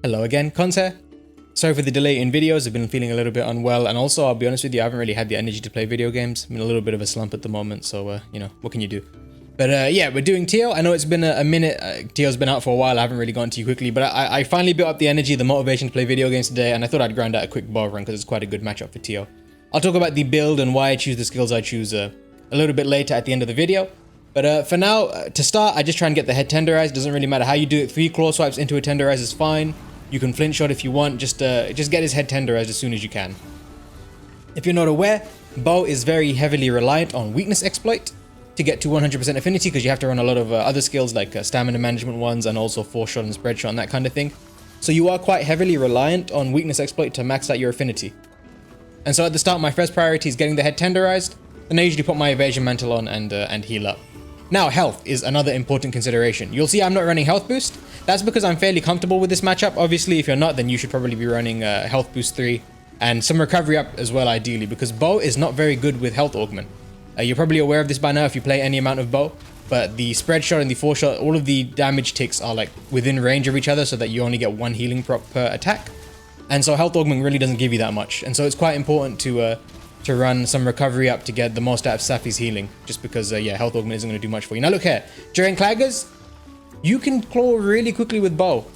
Hello again, Cons here. Sorry for the delay in videos, I've been feeling a little bit unwell, and also, I'll be honest with you, I haven't really had the energy to play video games. I'm in a little bit of a slump at the moment, so, you know, what can you do? But yeah, we're doing Teo. I know it's been a minute, Teo's been out for a while, I haven't really gotten to you quickly, but I finally built up the energy, the motivation to play video games today, and I thought I'd grind out a quick bar run, because it's quite a good matchup for Teo. I'll talk about the build and why I choose the skills I choose a little bit later at the end of the video. But for now, to start, I just try and get the head tenderized. Doesn't really matter how you do it. 3 claw swipes into a tenderize is fine. You can flint shot if you want, just get his head tenderized as soon as you can. If you're not aware, Bow is very heavily reliant on weakness exploit to get to 100% affinity, because you have to run a lot of other skills like stamina management ones and also force shot and spread shot and that kind of thing. So you are quite heavily reliant on weakness exploit to max out your affinity. And so at the start, my first priority is getting the head tenderized, then I usually put my evasion mantle on and heal up. Now, health is another important consideration. You'll see I'm not running health boost. That's because I'm fairly comfortable with this matchup. Obviously, if you're not, then you should probably be running health boost 3 and some recovery up as well, ideally, because Bow is not very good with health augment. You're probably aware of this by now if you play any amount of Bow, but the spread shot and the force shot, all of the damage ticks are like within range of each other so that you only get 1 healing prop per attack. And so health augment really doesn't give you that much. And so it's quite important to run some recovery up to get the most out of Safi's healing, just because, yeah, health augment isn't going to do much for you. Now look here, during claggers, you can claw really quickly with Bow.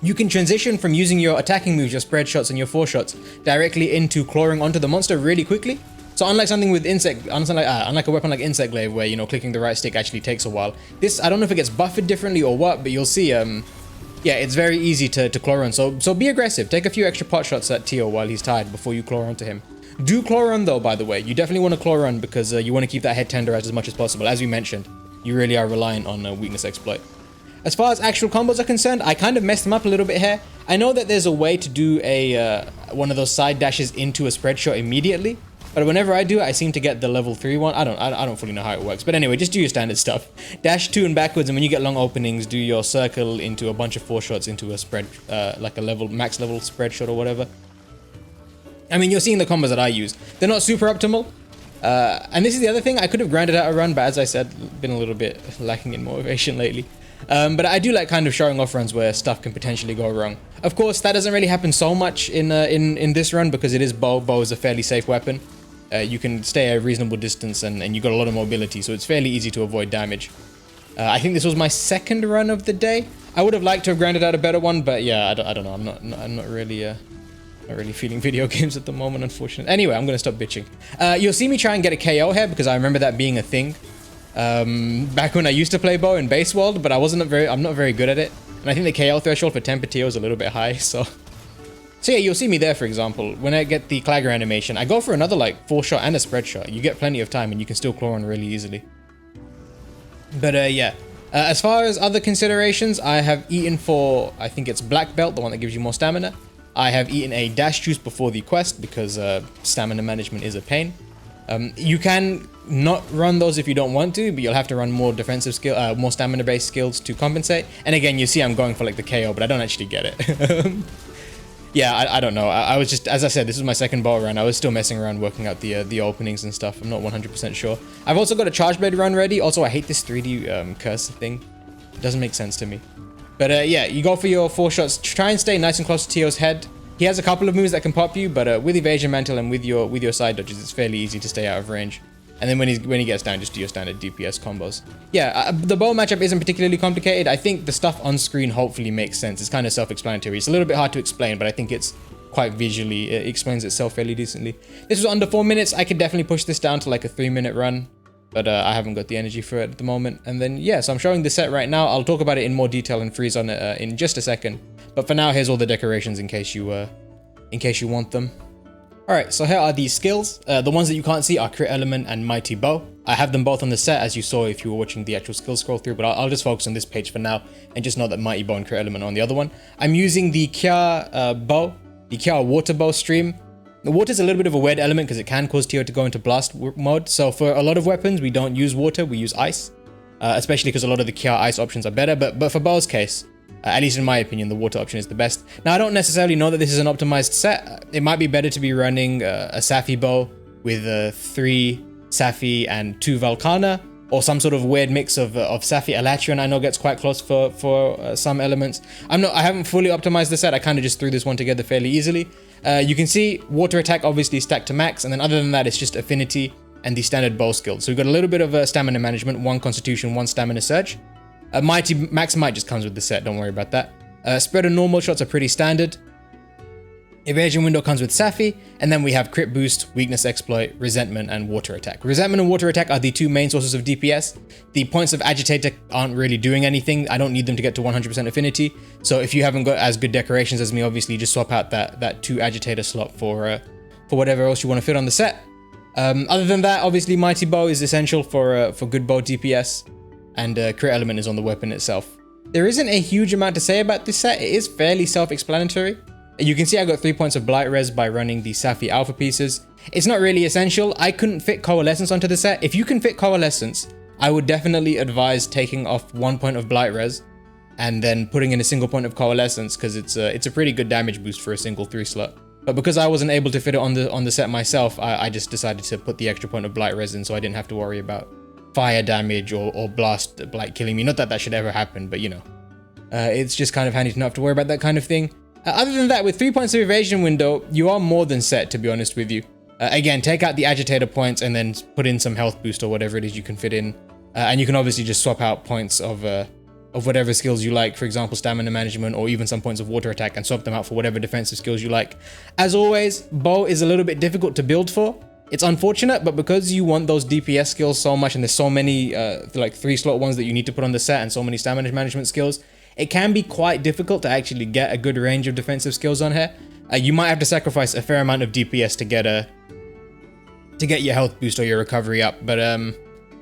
You can transition from using your attacking moves, your spread shots and your force shots, directly into clawing onto the monster really quickly. So unlike something with unlike a weapon like Insect Glaive, where, you know, clicking the right stick actually takes a while, this, I don't know if it gets buffered differently or what, but you'll see, yeah, it's very easy to claw on. So be aggressive, take a few extra pot shots at Teo while he's tired before you claw onto him. Do claw run though, by the way. You definitely want to claw run because you want to keep that head tenderized as much as possible. As we mentioned, you really are reliant on weakness exploit. As far as actual combos are concerned, I kind of messed them up a little bit here. I know that there's a way to do a one of those side dashes into a spread shot immediately, but whenever I do it, I seem to get the level 3 one. I don't fully know how it works, but anyway, just do your standard stuff. Dash 2 and backwards, and when you get long openings, do your circle into a bunch of force shots into a spread, like a max level spread shot or whatever. I mean, you're seeing the combos that I use. They're not super optimal. And this is the other thing. I could have grinded out a run, but as I said, been a little bit lacking in motivation lately. But I do like kind of showing off runs where stuff can potentially go wrong. Of course, that doesn't really happen so much in this run because it is Bow. Bow is a fairly safe weapon. You can stay at a reasonable distance and you got a lot of mobility, so it's fairly easy to avoid damage. I think this was my second run of the day. I would have liked to have grinded out a better one, but yeah, I don't know. I'm not really feeling video games at the moment, unfortunately. Anyway, I'm gonna stop bitching. You'll see me try and get a KO here because I remember that being a thing back when I used to play Bow in Base World, but I'm not very good at it. And I think the KO threshold for Temper Teo is a little bit high, so yeah, you'll see me there, for example. When I get the Clagger animation, I go for another like force shot and a spread shot. You get plenty of time and you can still claw on really easily. But yeah. As far as other considerations, I have eaten for, I think it's Black Belt, the one that gives you more stamina. I have eaten a dash juice before the quest because stamina management is a pain. You can not run those if you don't want to, but you'll have to run more defensive skill, more stamina based skills to compensate. And again, you see I'm going for like the KO, but I don't actually get it. Yeah, I don't know. I was just, as I said, this was my second Bow run. I was still messing around working out the openings and stuff. I'm not 100% sure. I've also got a Charge Blade run ready. Also, I hate this 3D curse thing. It doesn't make sense to me. But yeah, you go for your 4 shots. Try and stay nice and close to Teo's head. He has a couple of moves that can pop you, but with Evasion Mantle and with your side dodges, it's fairly easy to stay out of range. And then when he gets down, just do your standard DPS combos. Yeah, the Bow matchup isn't particularly complicated. I think the stuff on screen hopefully makes sense. It's kind of self-explanatory. It's a little bit hard to explain, but I think it's quite visually, it explains itself fairly decently. This was under 4 minutes. I could definitely push this down to like a 3-minute run, but I haven't got the energy for it at the moment. And then, yeah, so I'm showing the set right now. I'll talk about it in more detail and freeze on it in just a second. But for now, here's all the decorations in case you want them. Alright, so here are the skills. The ones that you can't see are Crit Element and Mighty Bow. I have them both on the set, as you saw if you were watching the actual skill scroll through, but I'll just focus on this page for now, and just know that Mighty Bow and Crit Element are on the other one. I'm using the Kya Bow, the Kya Water Bow stream. The water is a little bit of a weird element because it can cause Teo to go into blast mode, so for a lot of weapons, we don't use water, we use ice. Especially because a lot of the Kya ice options are better, but for Bow's case, at least in my opinion, the water option is the best. Now, I don't necessarily know that this is an optimized set. It might be better to be running a Safi Bow with 3 Safi and 2 Valkana, or some sort of weird mix of Safi Alatrian. I know gets quite close for some elements. I haven't fully optimized the set. I kind of just threw this one together fairly easily. You can see water attack obviously stacked to max, and then other than that, it's just affinity and the standard bow skill. So we've got a little bit of stamina management, 1 constitution, 1 stamina surge. Mighty max might just comes with the set. Don't worry about that. Spread and normal shots are pretty standard. Evasion window comes with Safi, and then we have crit boost, weakness exploit, resentment, and water attack. Resentment and water attack are the 2 main sources of DPS. The points of agitator aren't really doing anything. I don't need them to get to 100% affinity. So if you haven't got as good decorations as me, obviously just swap out that 2 agitator slot for whatever else you want to fit on the set. Other than that, obviously mighty bow is essential for good bow DPS, and crit element is on the weapon itself. There isn't a huge amount to say about this set. It is fairly self-explanatory. You can see I got 3 points of blight res by running the Safi alpha pieces. It's not really essential. I couldn't fit coalescence onto the set. If you can fit coalescence, I would definitely advise taking off 1 point of blight res and then putting in a single point of coalescence, because it's a pretty good damage boost for a single 3 slot. But because I wasn't able to fit it on the set myself, I just decided to put the extra point of blight res in, so I didn't have to worry about fire damage or blast blight killing me. Not that that should ever happen, but you know, it's just kind of handy to not have to worry about that kind of thing. Other than that, with 3 points of evasion window, you are more than set, to be honest with you. Again, take out the agitator points and then put in some health boost or whatever it is you can fit in. And you can obviously just swap out points of whatever skills you like, for example, stamina management, or even some points of water attack, and swap them out for whatever defensive skills you like. As always, bow is a little bit difficult to build for. It's unfortunate, but because you want those DPS skills so much, and there's so many like 3 slot ones that you need to put on the set, and so many stamina management skills, it can be quite difficult to actually get a good range of defensive skills on here. You might have to sacrifice a fair amount of DPS to get your health boost or your recovery up. But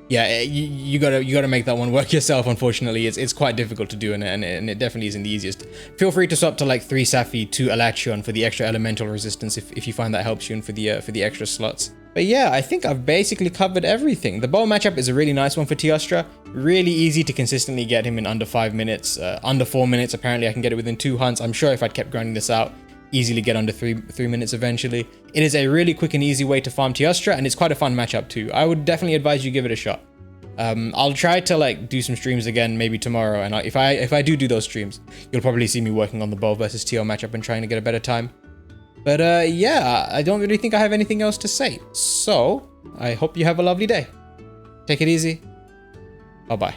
yeah, you gotta make that one work yourself. Unfortunately, it's quite difficult to do, and it definitely isn't the easiest. Feel free to swap to like 3 Safi, 2 Alatrion for the extra elemental resistance if you find that helps you, and for the extra slots. But yeah, I think I've basically covered everything. The bow matchup is a really nice one for Teostra. Really easy to consistently get him in under 5 minutes, under 4 minutes. Apparently I can get it within 2 hunts. I'm sure if I'd kept grinding this out, easily get under 3 minutes eventually. It is a really quick and easy way to farm Teostra, and it's quite a fun matchup too. I would definitely advise you give it a shot. I'll try to like do some streams again maybe tomorrow, and if I do those streams, you'll probably see me working on the bow versus Teo matchup and trying to get a better time. But yeah, I don't really think I have anything else to say. So I hope you have a lovely day. Take it easy. Bye-bye.